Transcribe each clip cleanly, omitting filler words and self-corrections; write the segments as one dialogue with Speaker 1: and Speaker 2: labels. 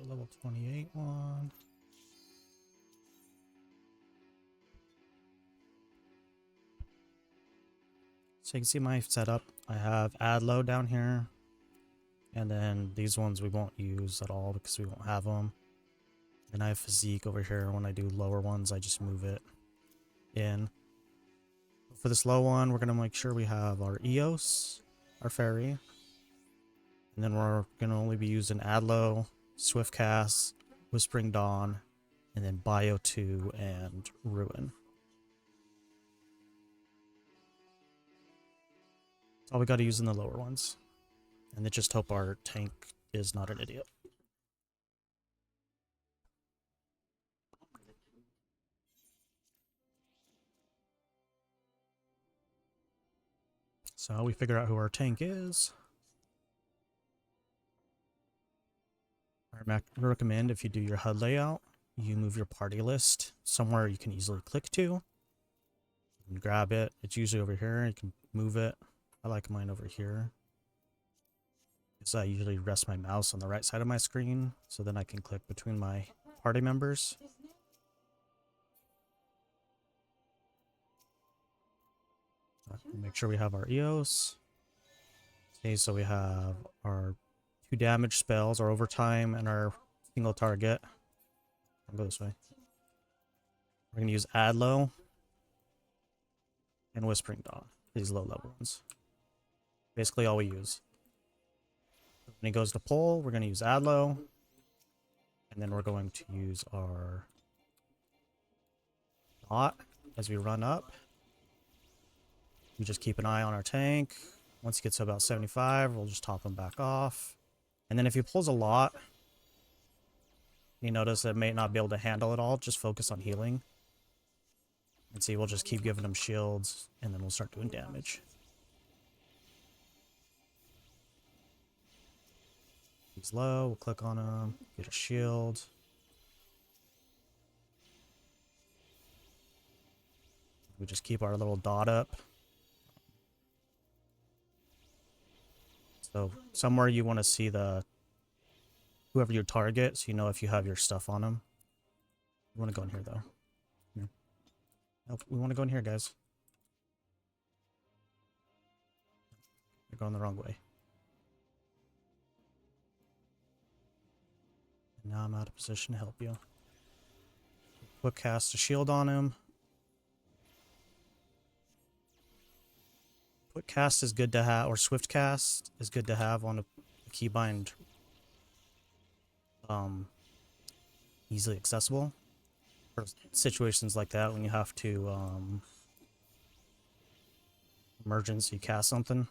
Speaker 1: the level 28 one. So you can see my setup. I have Adlo down here. And then these ones we won't use at all because we won't have them. And I have Physique over here. When I do lower ones, I just move it in. For this low one, we're going to make sure we have our Eos, our Fairy. And then we're going to only be using Adlo, Swiftcast, Whispering Dawn, and then Bio 2 and Ruin. That's all we got to use in the lower ones. And then just hope our tank is not an idiot. So we figure out who our tank is. I recommend if you do your HUD layout, you move your party list somewhere you can easily click to. You can grab it. It's usually over here. You can move it. I like mine over here, because I usually rest my mouse on the right side of my screen, so then I can click between my party members. Make sure we have our Eos. Okay, so we have our 2 damage spells, our overtime, and our single target. I'll go this way. We're going to use Adlo and Whispering Dawn, these low level ones. Basically all we use. When he goes to pull, we're going to use Adlo. And then we're going to use our Dot as we run up. We just keep an eye on our tank. Once he gets to about 75, we'll just top him back off. And then if he pulls a lot, you notice that may not be able to handle it all, just focus on healing. And see, we'll just keep giving him shields, and then we'll start doing damage. He's low, we'll click on him, get a shield. We just keep our little dot up. So somewhere you want to see the whoever you target, so you know if you have your stuff on them. We want to go in here though. Here. Nope, we want to go in here, guys. You're going the wrong way. And now I'm out of position to help you. Quick cast a shield on him. Quick cast is good to have, or swift cast is good to have on a keybind. Easily accessible for situations like that when you have to emergency cast something.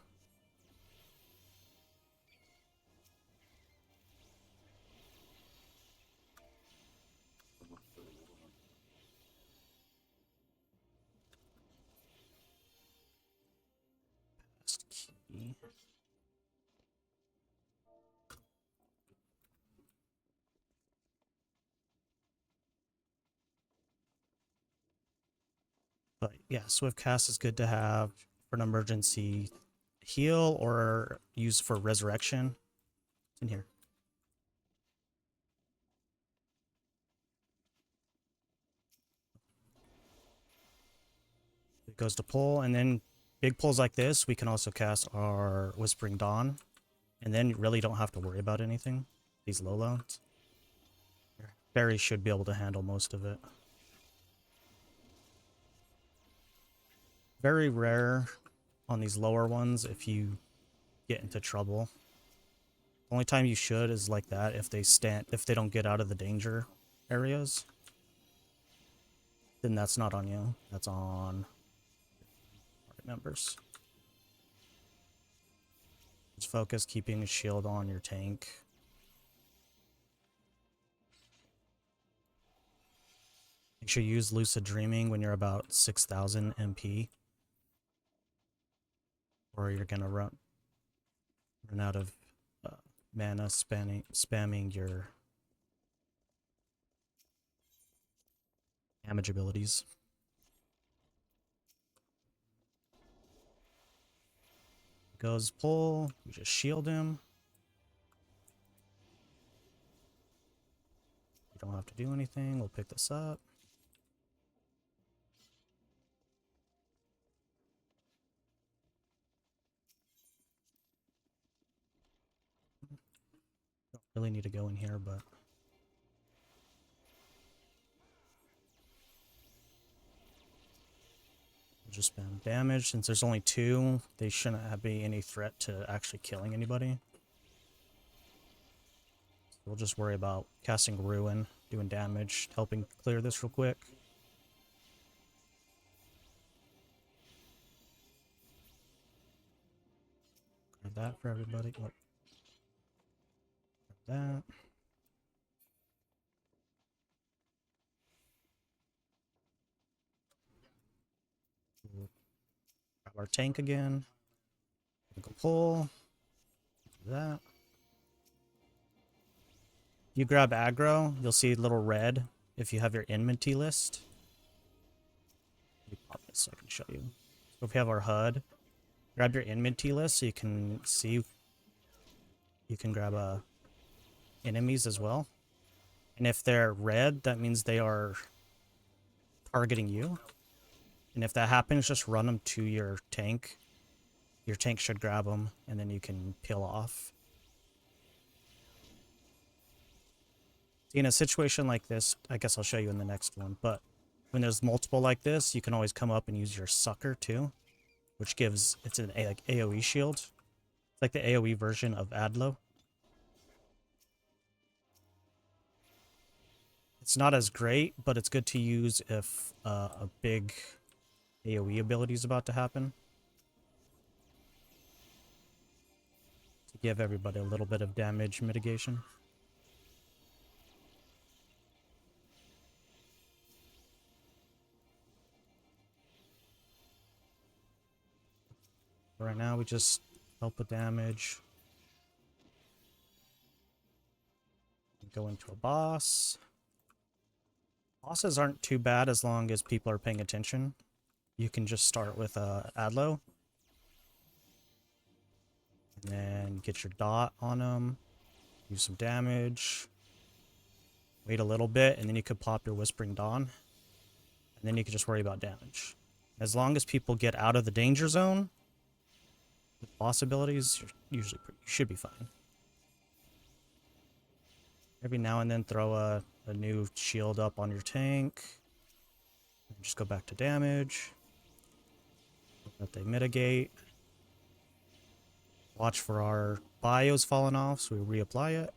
Speaker 1: Key. But yeah, swift cast is good to have for an emergency heal or use for resurrection. It's in here. It goes to pull, and then big pulls like this, we can also cast our Whispering Dawn, and then you really don't have to worry about anything. These low loads. Barry should be able to handle most of it. Very rare on these lower ones if you get into trouble. The only time you should is like that if they don't get out of the danger areas. Then that's not on you. That's on party members. Just focus keeping a shield on your tank. Make sure you use Lucid Dreaming when you're about 6,000 MP. Or you're gonna run out of mana spamming your damage abilities. Goes pull, we just shield him. don't have to do anything. We'll pick this up. Don't really need to go in here, but just spam damage. Since there's only 2, they shouldn't be any threat to actually killing anybody. So we'll just worry about casting Ruin, doing damage, helping clear this real quick. Grab that for everybody. Grab that. We'll grab our tank again. Go pull. Do that. You grab aggro, you'll see a little red if you have your enmity list. Let me pop this so I can show you. So if you have our HUD, grab your enmity list so you can see. You can grab enemies as well. And if they're red, that means they are targeting you. And if that happens, just run them to your tank. Your tank should grab them, and then you can peel off. In a situation like this, I guess I'll show you in the next one, but when there's multiple like this, you can always come up and use your sucker too, which gives, it's an like AoE shield. It's like the AoE version of Adlo. It's not as great, but it's good to use if a big AoE ability is about to happen. To give everybody a little bit of damage mitigation. Right now, we just help with damage. Go into a boss. Bosses aren't too bad as long as people are paying attention. You can just start with Adlo. And then get your dot on them. Do some damage. Wait a little bit, and then you could pop your Whispering Dawn. And then you can just worry about damage. As long as people get out of the danger zone, with boss abilities, you should be fine. Every now and then throw a new shield up on your tank. And just go back to damage. Let they mitigate. Watch for our bios falling off so we reapply it.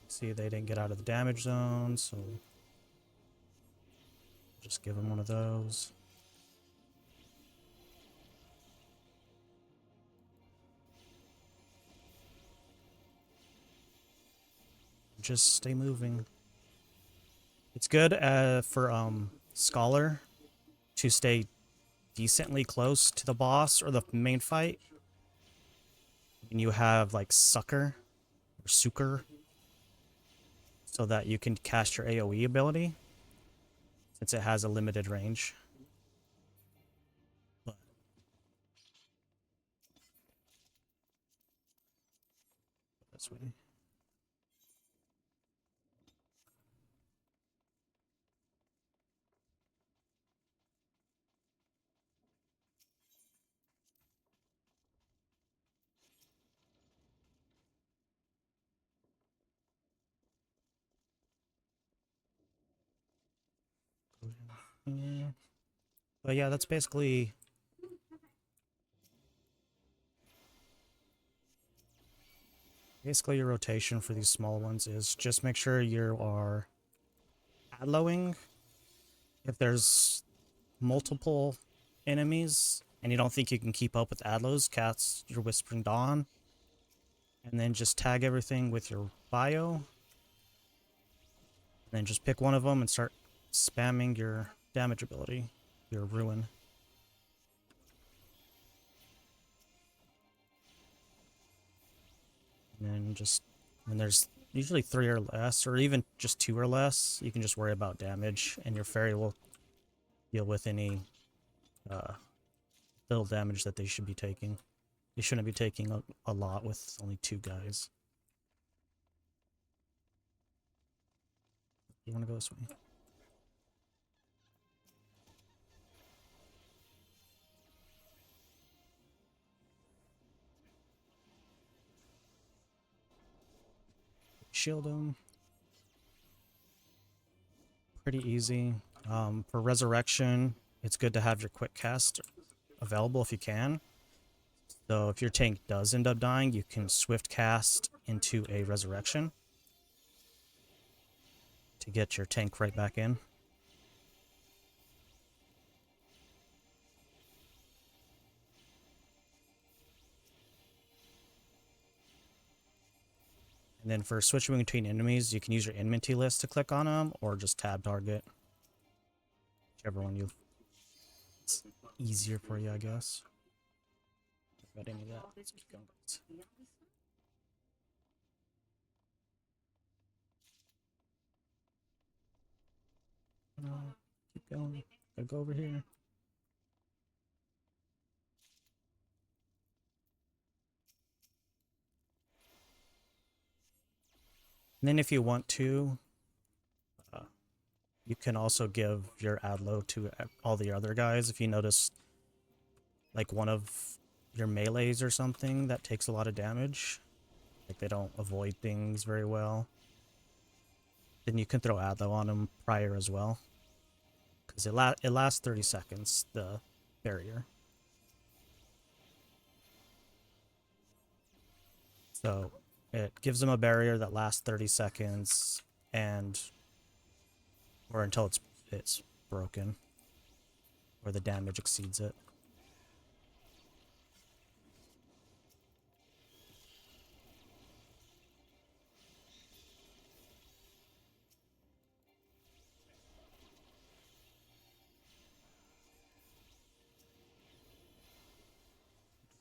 Speaker 1: See, they didn't get out of the damage zone, so just give them one of those. Just stay moving. It's good for Scholar to stay decently close to the boss or the main fight. And you have like Sucker or Sucker so that you can cast your AoE ability since it has a limited range. But this way. Yeah. But yeah, that's basically your rotation for these small ones is just make sure you are Adloing. If there's multiple enemies and you don't think you can keep up with Adlos, cast your Whispering Dawn. And then just tag everything with your bio. And then just pick one of them and start spamming your damage ability, your Ruin. And then just, when there's usually 3 or less, or even just 2 or less, you can just worry about damage, and your fairy will deal with any little damage that they should be taking. You shouldn't be taking a lot with only 2 guys. You want to go this way? Shield him. Pretty easy. For resurrection, it's good to have your quick cast available if you can. So if your tank does end up dying, you can swift cast into a resurrection to get your tank right back in. And then for switching between enemies, you can use your enmity list to click on them, or just tab target. Whichever one you... It's easier for you, I guess. About any of that. Let's keep going, guys. Keep going. Gotta go over here. And then if you want to, you can also give your Adlo to all the other guys. If you notice, like, one of your melees or something that takes a lot of damage, like they don't avoid things very well, then you can throw Adlo on them prior as well. Because it lasts 30 seconds, the barrier. So it gives them a barrier that lasts 30 seconds, or until it's broken, or the damage exceeds it.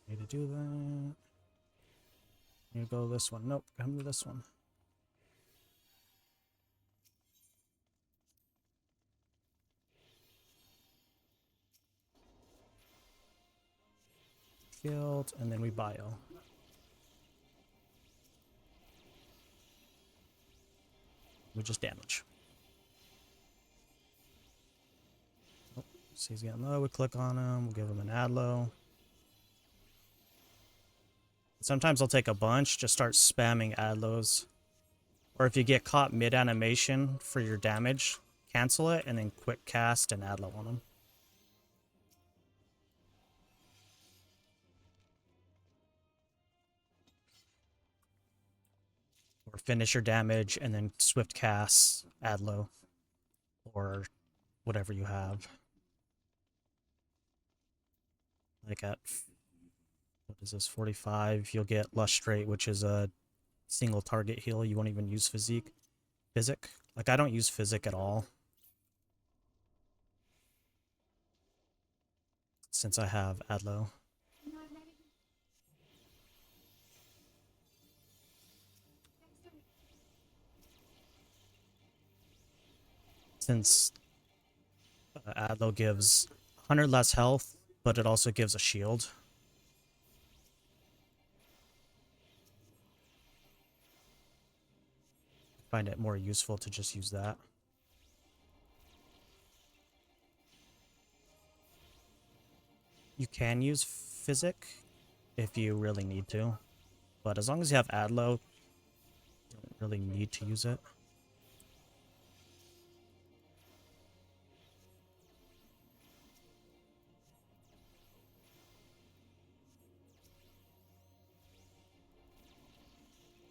Speaker 1: Need to do that. Need to go this one. Nope, come to this one. Killed, and then we bio. We just damage. Oh, see he's getting low. We click on him. We'll give him an Adlo. Sometimes I'll take a bunch, just start spamming Adlos. Or if you get caught mid-animation for your damage, cancel it and then quick cast and Adlo on him. Or finish your damage and then swift cast Adlo. Or whatever you have. Like at, what is this, 45, you'll get Lustrate, which is a single target heal. You won't even use Physic. Like, I don't use Physic at all, since I have Adlo. Since Adlo gives 100 less health, but it also gives a shield. I find it more useful to just use that. You can use Physic if you really need to, but as long as you have Adlo, you don't really need to use it.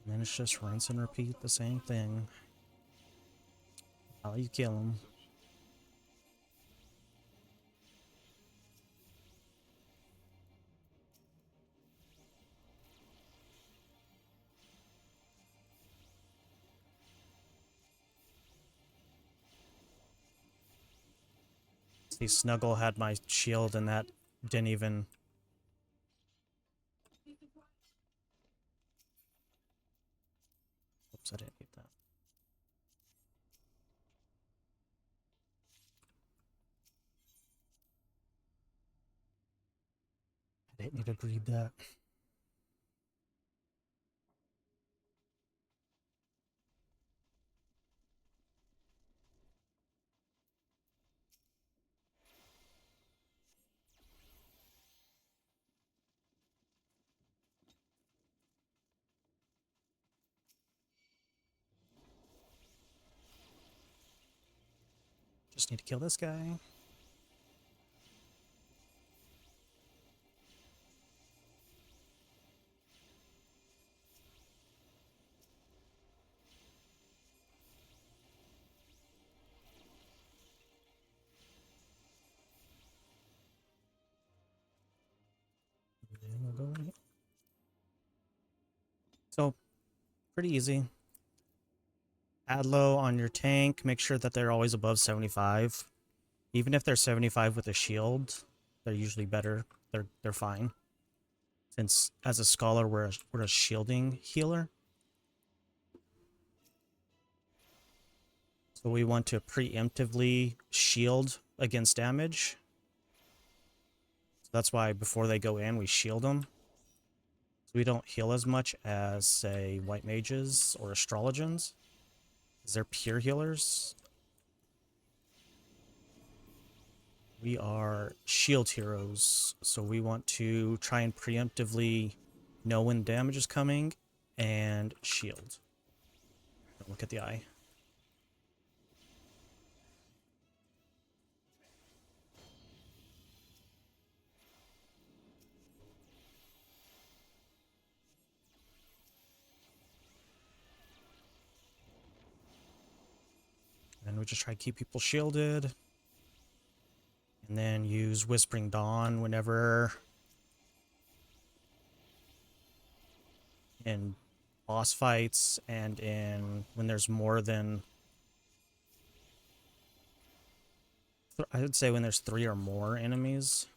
Speaker 1: And then it's just rinse and repeat the same thing. How you kill him. See, Snuggle had my shield and that didn't even... Oops, I didn't need that. I didn't need to greed that. Just need to kill this guy. And we'll go right. So, pretty easy. Add low on your tank. Make sure that they're always above 75. Even if they're 75 with a shield, they're usually better. They're fine. Since as a scholar, we're a shielding healer. So we want to preemptively shield against damage. So that's why before they go in, we shield them. So we don't heal as much as, say, white mages or astrologians. Because they're pure healers. We are shield heroes, so we want to try and preemptively know when damage is coming and shield. Don't look at the eye. And we just try to keep people shielded. And then use Whispering Dawn whenever in boss fights and in when there's more than, I would say when there's 3 or more enemies.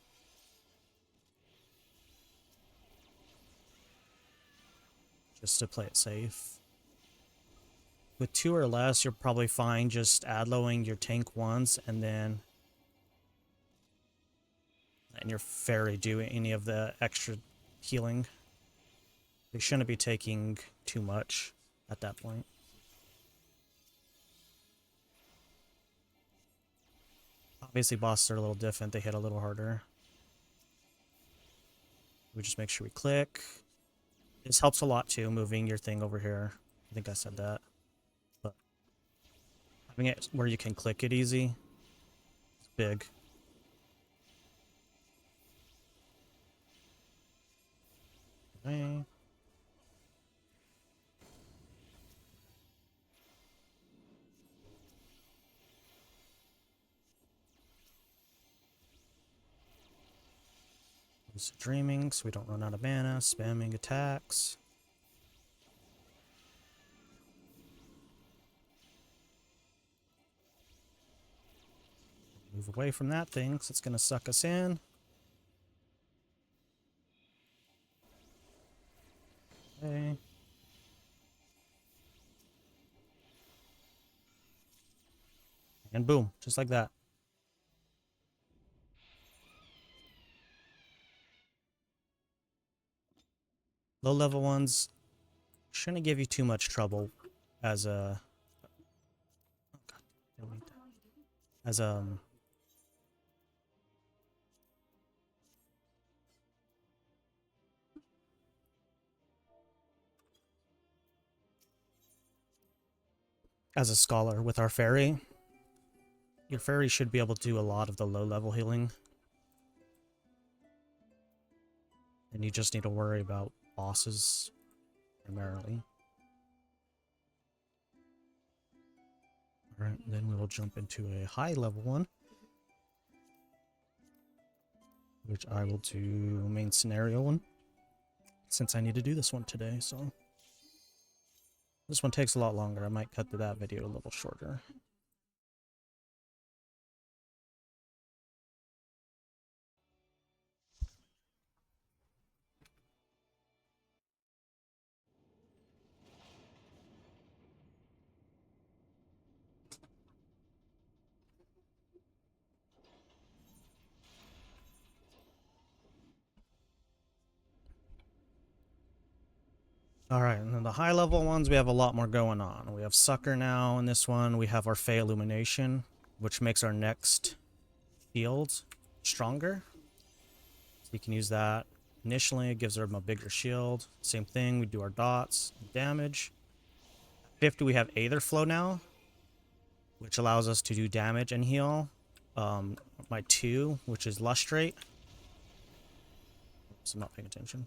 Speaker 1: Just to play it safe. With 2 or less, you're probably fine just ad-lowing your tank once and then letting your fairy do any of the extra healing. They shouldn't be taking too much at that point. Obviously, bosses are a little different. They hit a little harder. We just make sure we click. This helps a lot too, moving your thing over here. I think I said that. But having it where you can click it easy is big. Okay. Lucid dreaming so we don't run out of mana. Spamming attacks. Move away from that thing because it's going to suck us in. Okay. And boom, just like that. Low level ones shouldn't give you too much trouble as a... Oh god, don't need that. As as a scholar with our fairy. Your fairy should be able to do a lot of the low level healing. And you just need to worry about bosses primarily. Alright, then we will jump into a high level one, which I will do main scenario one, since I need to do this one today, so. This one takes a lot longer. I might cut that video a little shorter. Alright, and then the high level ones, we have a lot more going on. We have Sucker now in this one. We have our Fey Illumination, which makes our next shield stronger. So you can use that. Initially, it gives them a bigger shield. Same thing, we do our dots, damage. 50, we have Aether Flow now. which allows us to do damage and heal. My 2, which is Lustrate. Oops, I'm not paying attention.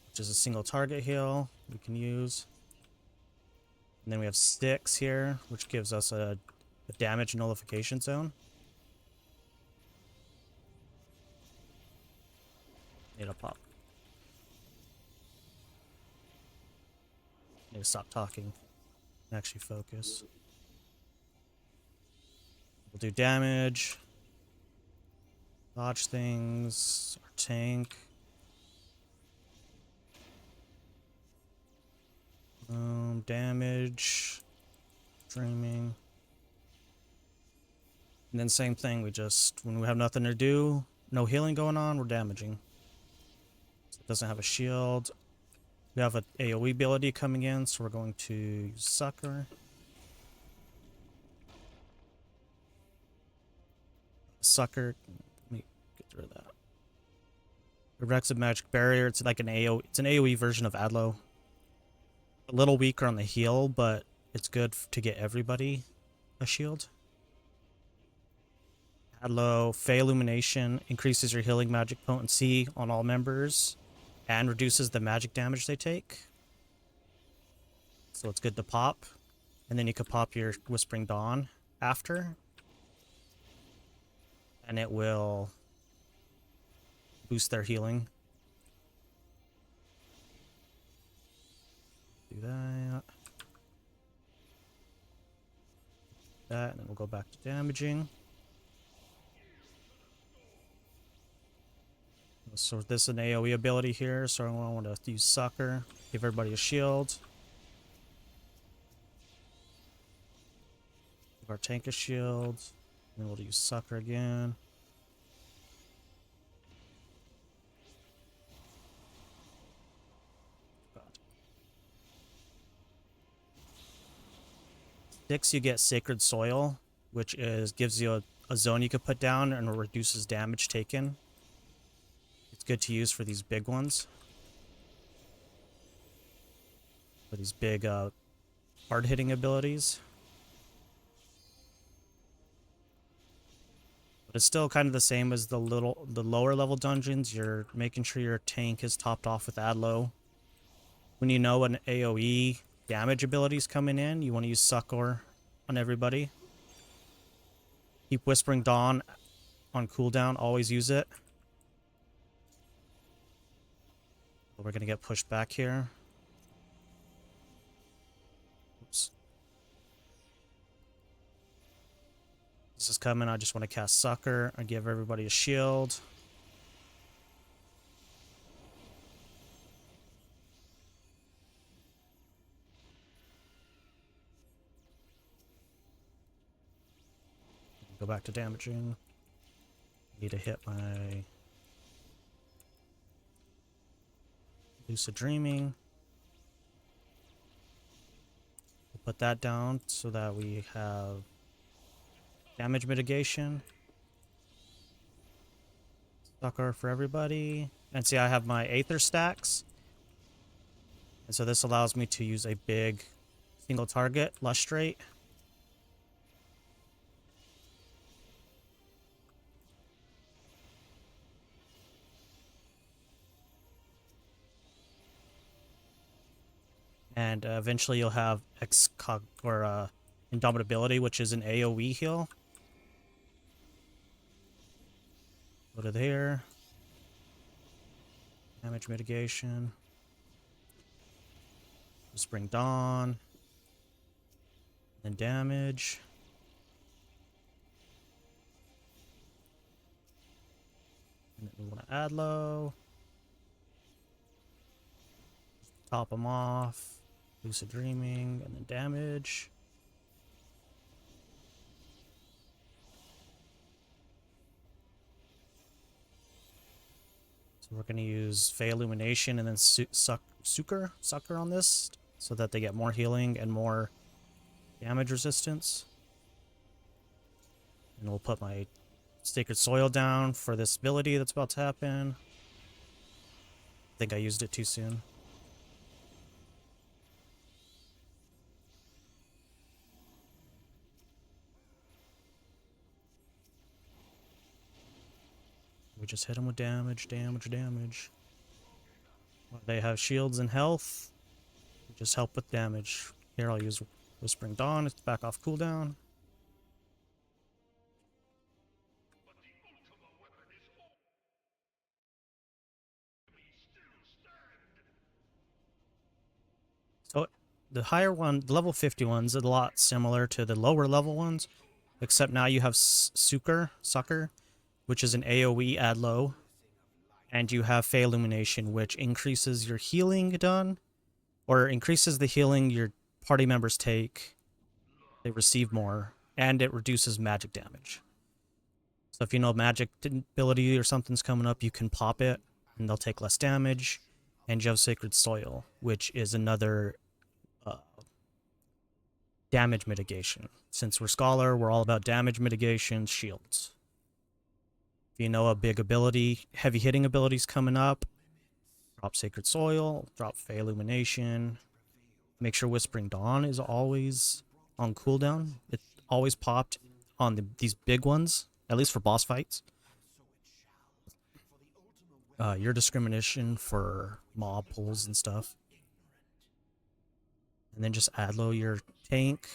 Speaker 1: Which is a single target heal we can use. And then we have 6 here, which gives us a damage nullification zone. Need a pop. Need to stop talking and actually focus. We'll do damage. Dodge things. Our tank. Damage. Dreaming. And then same thing, we just, when we have nothing to do, no healing going on, we're damaging. So it doesn't have a shield. We have an AoE ability coming in, so we're going to use Sucker. Sucker, let me get rid of that. Erects a magic barrier. It's like an AoE version of Adlo. A little weaker on the heal, but it's good to get everybody a shield. Adlo, Fey Illumination increases your healing magic potency on all members and reduces the magic damage they take. So it's good to pop. And then you could pop your Whispering Dawn after. And it will boost their healing. Do that. That, and then we'll go back to damaging. So this is an AoE ability here, so I want to use Sucker. Give everybody a shield. Give our tank a shield. Then we'll use Sucker again. God. 6, you get Sacred Soil, which gives you a zone you can put down and reduces damage taken. It's good to use for these big ones. For these big hard-hitting abilities. But it's still kind of the same as the lower level dungeons. You're making sure your tank is topped off with Adlo. When you know an AoE damage ability is coming in, you want to use Succor on everybody. Keep Whispering Dawn on cooldown. Always use it. We're going to get pushed back here. Oops. This is coming. I just want to cast Sucker and give everybody a shield. Go back to damaging. Need to hit my Lucid Dreaming. We'll put that down so that we have damage mitigation. Sucker for everybody. And see, I have my Aether stacks. And so this allows me to use a big single target, Lustrate. And eventually you'll have Indomitability, which is an AoE heal. Go to there. Damage mitigation. Whispering Dawn. Then damage. And then we want to add low. Top them off. Lucid Dreaming, and then damage. So we're going to use Fey Illumination and then Sucker on this so that they get more healing and more damage resistance. And we'll put my Sacred Soil down for this ability that's about to happen. I think I used it too soon. We just hit them with damage, damage, damage. While they have shields and health, we just help with damage. Here I'll use Whispering Dawn, it's back off cooldown. So the higher one, the level 50 ones, are a lot similar to the lower level ones, except now you have Sucker, which is an AoE add low, and you have Fey Illumination, which increases your healing done, or increases the healing your party members take. They receive more, and it reduces magic damage. So if you know magic ability or something's coming up, you can pop it, and they'll take less damage. And you have Sacred Soil, which is another damage mitigation. Since we're Scholar, we're all about damage mitigation, shields. If you know a big ability, heavy hitting abilities coming up, drop Sacred Soil, drop Fey Illumination. Make sure Whispering Dawn is always on cooldown. It always popped on these big ones, at least for boss fights. Your discrimination for mob pulls and stuff. And then just add low your tank.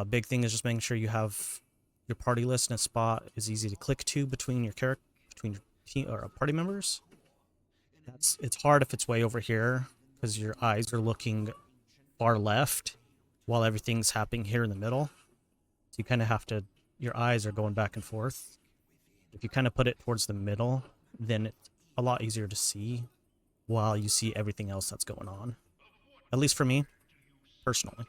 Speaker 1: Big thing is just making sure you have your party list in a spot is easy to click to between your team or party members. It's hard if it's way over here because your eyes are looking far left while everything's happening here in the middle. So you kind of have to, your eyes are going back and forth. If you kind of put it towards the middle, then it's a lot easier to see while you see everything else that's going on. At least for me, personally.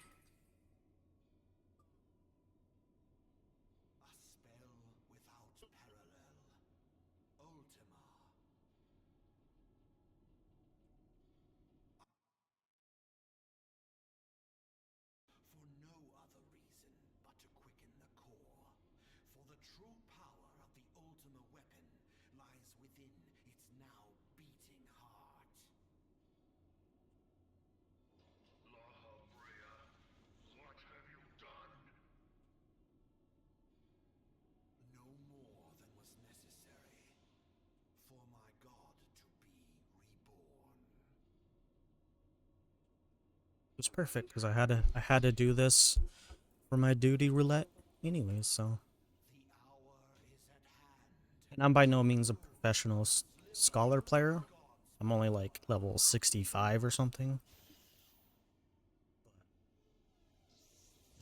Speaker 1: It was perfect because I had to do this for my duty roulette anyways, so. And I'm by no means a professional Scholar player. I'm only like level 65 or something.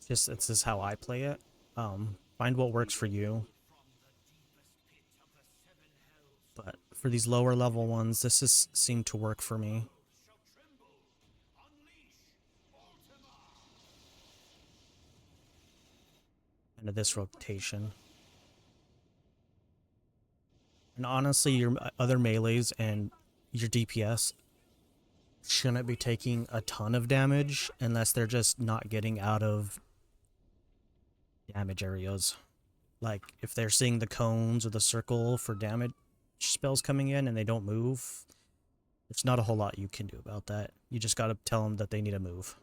Speaker 1: It's just how I play it. Find what works for you. But for these lower level ones, this has seemed to work for me. Into this rotation. And honestly, your other melees and your DPS shouldn't be taking a ton of damage unless they're just not getting out of damage areas. Like, if they're seeing the cones or the circle for damage spells coming in and they don't move, there's not a whole lot you can do about that. You just gotta tell them that they need to move.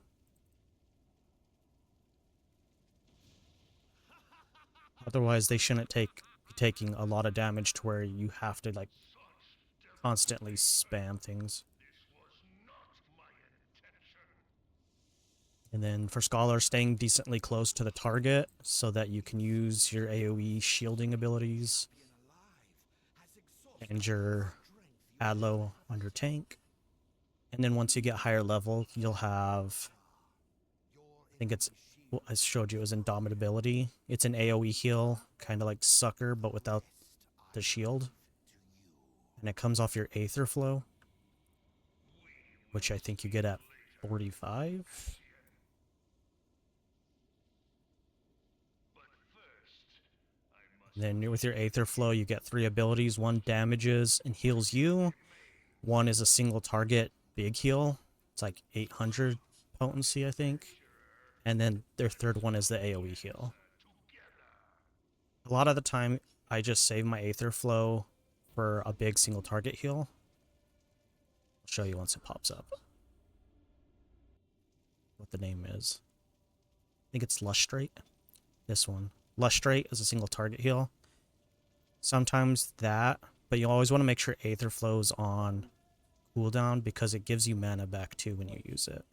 Speaker 1: Otherwise, they shouldn't be taking a lot of damage to where you have to, like, constantly spam things. And then for Scholar, staying decently close to the target so that you can use your AoE shielding abilities and your add low on your tank. And then once you get higher level, you'll have, I think it's, well, I showed you, it was Indomitability. It's an AoE heal, kind of like Sucker, but without the shield. And it comes off your Aether Flow, which I think you get at 45. Then with your Aether Flow, you get 3 abilities. One damages and heals you. One is a single target big heal. It's like 800 potency, I think. And then their third one is the AoE heal. A lot of the time, I just save my Aether Flow for a big single target heal. I'll show you once it pops up what the name is. I think it's Lustrate. This one. Lustrate is a single target heal. Sometimes that, but you always want to make sure Aether Flow's on cooldown because it gives you mana back too when you use it.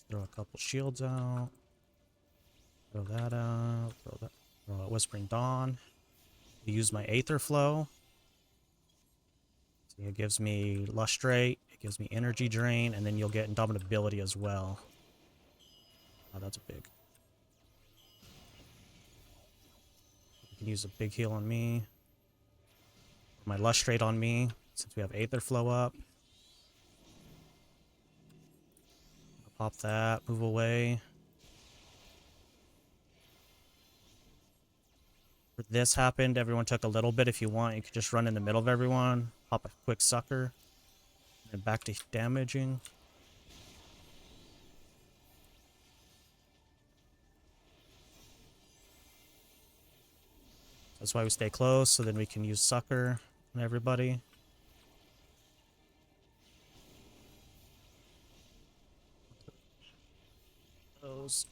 Speaker 1: Throw a couple shields out. Throw that out. Throw a Whispering Dawn. Use my Aether Flow. So it gives me Lustrate, it gives me Energy Drain, and then you'll get Indomitability as well. Oh, that's a big. You can use a big heal on me. My Lustrate on me, since we have Aether Flow up. I'll pop that, move away. This happened, everyone took a little bit. If you want, you could just run in the middle of everyone, pop a quick sucker, and back to damaging. That's why we stay close, so then we can use sucker on everybody. Those.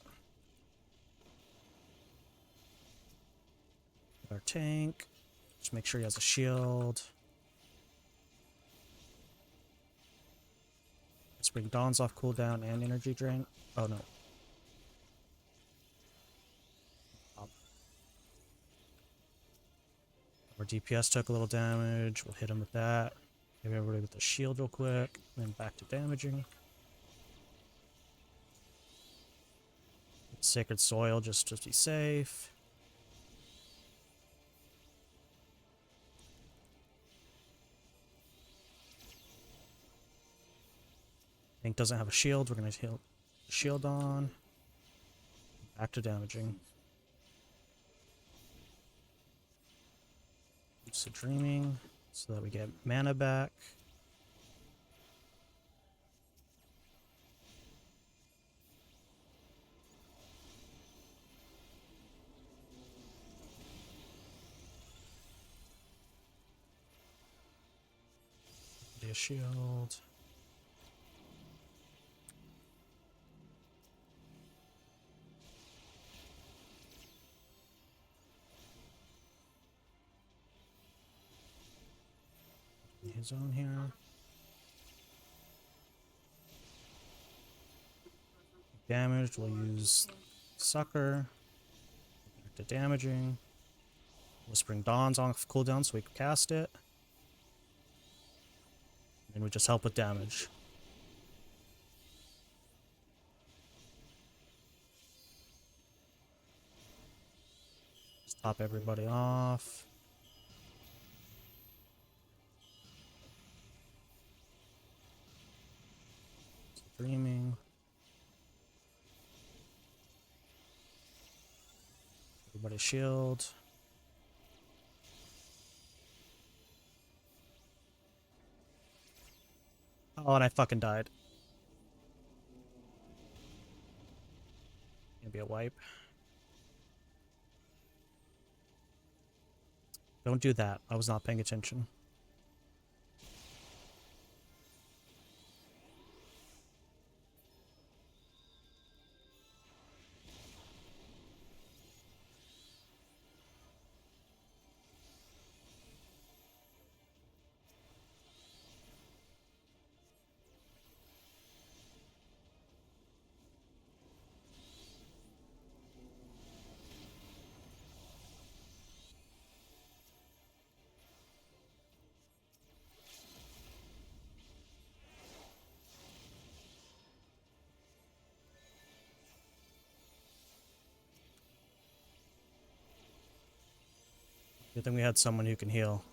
Speaker 1: Our tank. Just make sure he has a shield. Let's bring Dawn's off cooldown and energy drain. Oh no. Our DPS took a little damage. We'll hit him with that. Maybe everybody with the shield real quick. Then back to damaging. Sacred Soil just to be safe. Tank doesn't have a shield. We're going to heal the shield on. Back to damaging. Lucid Dreaming so that we get mana back. Be a shield. His own here. Damaged, we'll use Sucker. Back to damaging. Whispering Dawn's on cooldown so we can cast it. And we just help with damage. Just top everybody off. Dreaming. Everybody shield. Oh, and I fucking died. Gonna be a wipe. Don't do that. I was not paying attention. Good thing we had someone who can heal.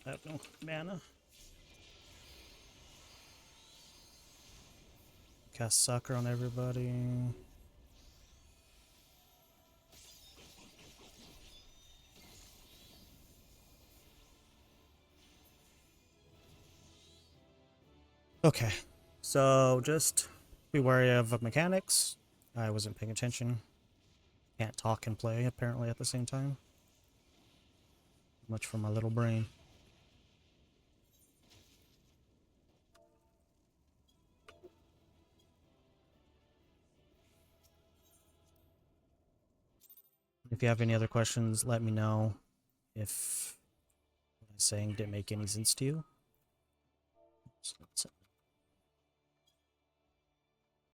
Speaker 1: I have no mana. Cast Sucker on everybody. Okay, so just be wary of mechanics. I wasn't paying attention. Can't talk and play apparently at the same time. Much for my little brain. If you have any other questions, let me know. If what I'm saying didn't make any sense to you. So